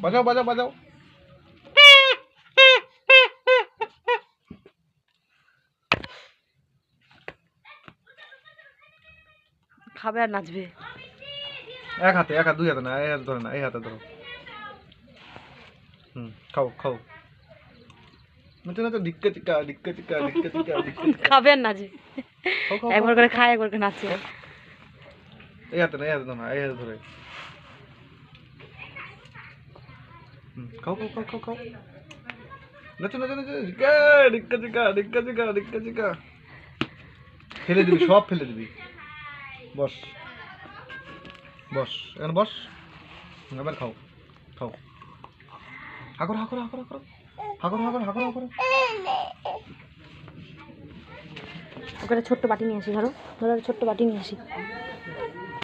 বাজাও বাজাও বাজাও। খাবে আর নাচবে। এক হাতে দুই হাতে না, এই হাতে ধরে না, এই হাতে ধরো। খাও খাও। নাচো নাচো, ডিক্কা চিকা ডিক্কা চিকা ডিক্কা চিকা ডিক্কা চিকা। খাবে আর নাচবে। একবার করে খায়, একবার করে নাচে। এই হাতে না, এই হাতে ধরো না, এই হাতে ধরে। খাও খাও খাও খাও খাও। নাচো নাচো নাচো, ডিক্কা ডিক্কা চিকা ডিক্কা চিকা ডিক্কা চিকা। ফেলে দিবি, সব ফেলে দিবি। বস বস, এখানে বস। এবার খাও খাও। হাগর হাগর হাগর হাগর হাগর হাগর হাগর হাগর। ওখানে ছোট্ট বাটি নিয়ে আসি, ধরো ধরো, ছোট্ট বাটি নিয়ে আসি।